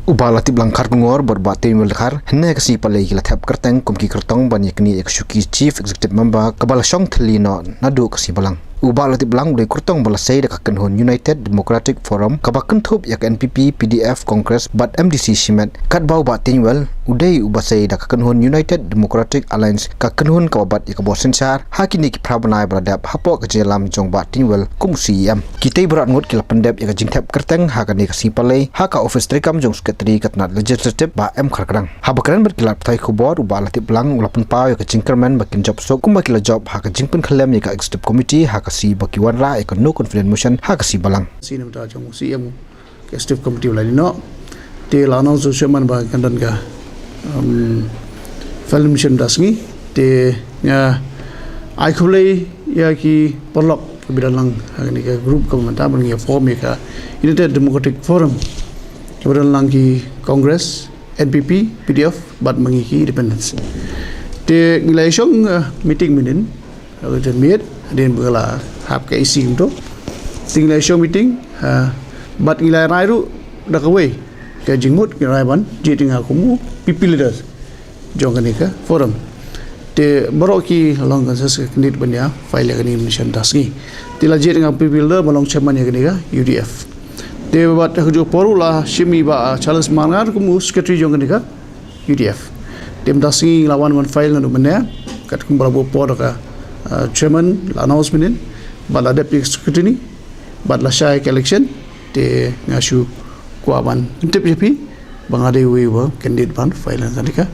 Ubala tip langkar ngor berbate melakar henne kasi palai kila thap kerteng komki kertong ban yakni executive chief executive member kabala shong thlino nadu kasi balang ubala tip lang boleh kurtong bala sei dekat kenhon United Democratic Forum kabakan thup yak NPP PDF Congress bat MDC Shimet kat bau bat tinwel udai ubasai dekat kenhon United Democratic Alliance ka kenhon kabat yak bosen char hakini ki prabanai beradap hapo ke jelam jong bat tinwel kumsi am kita berat ngut kila pendep yak jing thap kerteng hakani kasi palai haka office rekam jong sekretari katnat legislative ba em kharkrang habakran berkilat thai khobor ubala tip lang ulapun pa yak jingkerman bakin job so kumba kila job haka jingpen khalem yak executive committee haka si bakiwan ra ek no confidence motion haka si balang sini mata jong si em executive committee lai no te lano so chairman ba kandan ka film mission dasngi te ya ai khulei ya ki perlok kebidalang ni ka group komenta berngi form ka United Democratic Forum kebidalang ki Congress NPP PDF bat mengiki independence te ngilai song meeting minin agen meet den bela hap ke isi untuk tinggal show meeting bat ngilai rairu dak away ke jingmut ngilai ban je tinggal kumu people leaders jong ka forum te baroki long kan ses knit banya file kan mission dasgi tila je tinggal people leader balong chairman ya ka UDF te bat jo porula shimi ba Charles Mangar kumu secretary jong ka UDF tem dasgi lawan one file nu banya kat kumbra bo por ka chairman announcement bala deputy secretary bala shai election te ngasu kuaban tip jepi bangade we wa candidate ban file ka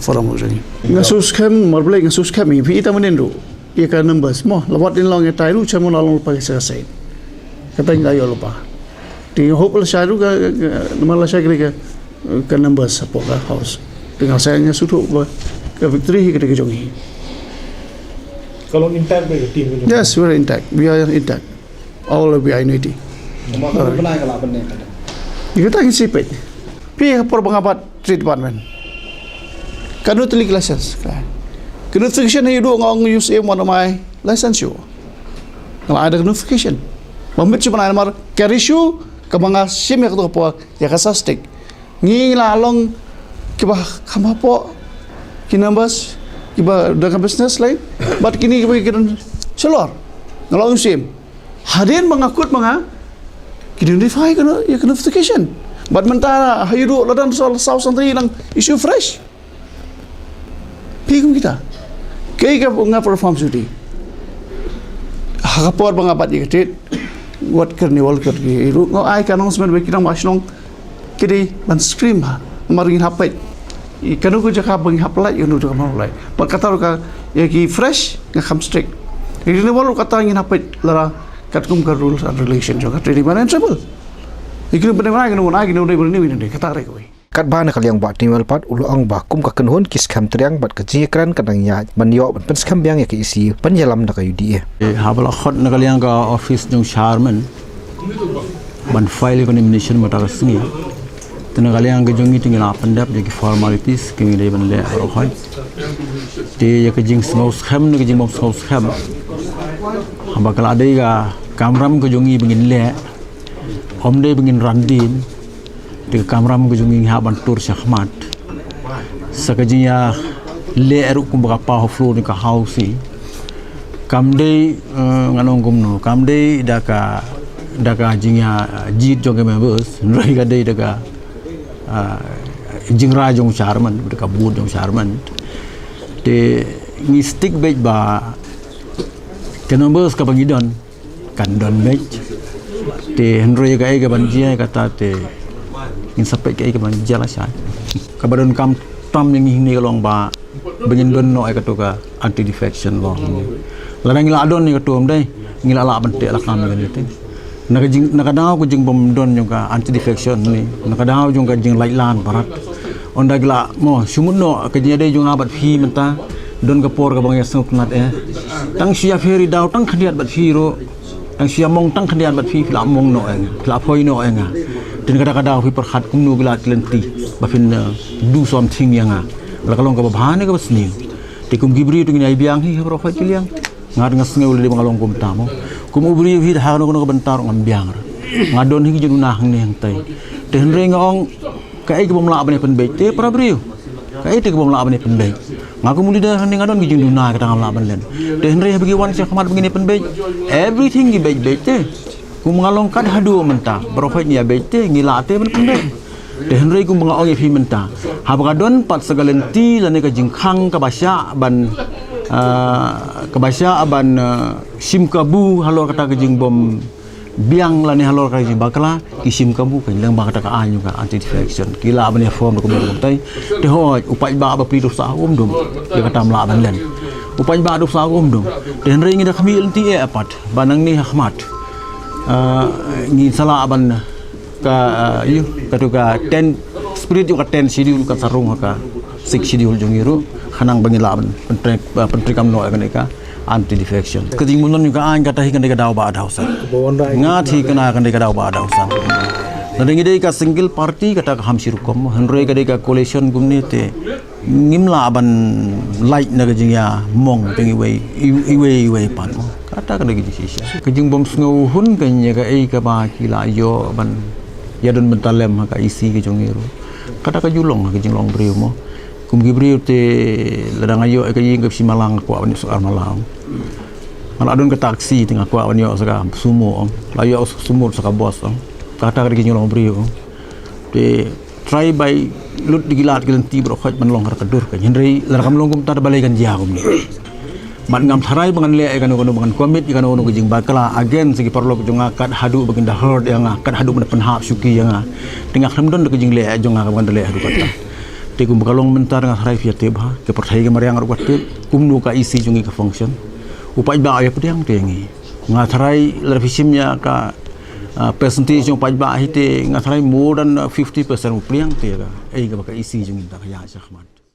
forum ujani ngasu scam marble ngasu scam vi tamanen ro ye ka numbers mo lawat in long tai ru chairman along pa sa sai kata ngai yo lupa te hope la shai ru ka number la shai ka numbers support ka house tinggal saya ngasu tu ka victory ke jongi. Kalau intact by the team. Yes, we are intact. We are intact. All of we are unity. Kita ingin sipit. Pi perbangapat Trade Department. Kanu telik license. Kanu notification ni dua ngong use one of my license you. Kalau ada notification. Mamit cuma nama carry shoe kemanga sim yang tu apa ya kasastik. Ngi lalong kibah kamapo kinambas kiba dengan business lain but kini kita selor ngalong sim hadin mengakut menga identify kana ya notification but mentara hayru ladan soal south santri lang issue fresh pigum kita kay ka nga perform duty hakapor bangapat ikatit what carnival kergi ru ngo ai ka announcement we kita maslong kidi ban scream maringin hapait ikanu ko jaka bang haplai unu jaka malai pat kata ka ya ki fresh ngam strict ini walu kata ngin hapait lara katkum ka rules and regulation jaka trade man and trouble ikinu benar nginu na nginu dei berni ni kata re koi kat ban kaliang bat niwal pat ulang bakum ka kenhon kis kham triang bat ka jikran kadang ya banyo ban skam biang ya ke isi panjalam na ka UDA habala khot na kaliang ka office jong chairman ban file ko nomination mata ka singi tenaga yang kejongi tinggal pendap jadi formalities kami dari benda rohai di ya kejing small scam ni kejing small scam hamba kalau ada ya kamram kejongi begin le om deh begin randin di kamram kejongi haban tur syahmat sekejing ya le eruk kumberapa floor ni ke house ni kam deh nganong kumno kam deh daka jingnya jit joge members nrai ka deh daka jingra jong chairman dekat board jong chairman te ni stick bait ba numbers ka pagidon kan don bait te henry ka ega banjia kata te in sapek ka ega banjia la sha ka badon kam tam yang ni long ba bengin don no ka to ka anti defection lo la ngila adon ni ka to dai ngila la bante la kam ni te nakadaw ko jing bom don yung ka anti defection ni nakadaw yung ka jing lailan parat onda gla mo sumuno ka jing day yung abat fi menta don ka por ka bang yasuk nat tang sia feri daw tang khadiat bat hero tang sia mong tang khadiat bat fi la mong no la phoi no nga tin kadakadaw fi perkhat kumnu gla klenti ba fin do something yang la kalong ka bahane ka basni tikum gibri tu ngai biang hi bro fa kiliang ngar ngasnge ule di mangalong kum tamo kum ubri hi hano kono bentar ngam biang ngadon hi jenu nah ni hang tai te henry ngong kai ke bomla abane pen bej te para brio kai te ke bomla abane pen bej ngaku muli dah henry ngadon gi jung duna ke tang la ban len te henry bagi wan sia khamat begini pen bej everything gi bej te ku mengalong kad hadu mentah profit ni bej te ngila te pen bej te henry ku mengaong ye mentah ha bagadon pat segalenti lan ke jingkhang ka basya ban kabasya aban sim kabu halor kata ke jing bom biang lani halor ka jing bakla isim kabu kan lang bakata ka anyu ka anti defection kila abane form ko ber tai te ho upai ba ba prido sa dum de kata mla ban len upai ba do sa dum te henry ngi da khami lenti e apat banang ni ahmad ngi sala aban ka yu ka 10 spirit yu ka 10 schedule ka sarung ka 6 schedule jungiru khanang bangilaban pentri kamno kan ka anti defection keding munon juga an kata hikan deka daw ba daw sa ngati kana kan deka daw ba daw sa nadingi dei ka single party kata ka hamsir kom henry ka deka coalition gumni te ngimla aban light na ka jingya mong tingi wei pan kata ka deki sisa kejing bom sngo hun kan nya ka ei ka ba kila yo ban yadon mentalem ka isi ke jongiru kata ka julong ka jinglong brio mo kum gibriu te ladang ayo ka ying ke Simalang ko awani soal malang adon ke taksi tengah ko awani saka sumo layo sumo saka bos kata ka nyolong brio te try by lut digilat gelenti bro khaj man long har kadur ka henry laram long kum tar balai kan jagum ni man ngam tharai bangan le kan kono bangan komit kan kono jing bakala agen segi perlu jonga kad hadu baginda herd yang kad hadu ban penhap suki yang tengah khamdon ke jing le jonga bangan le hadu kata te kum bakalong mentar ngas rai fiat tebha ke perthai ke mariang ar watte kum nu ka isi jungi ka function upai ba ya pediang te ngi ngatharai lar fisimnya ka percentage jong pajba hite ngatharai more than 50% upliang te ka ei ka isi jungi ta ya syahmat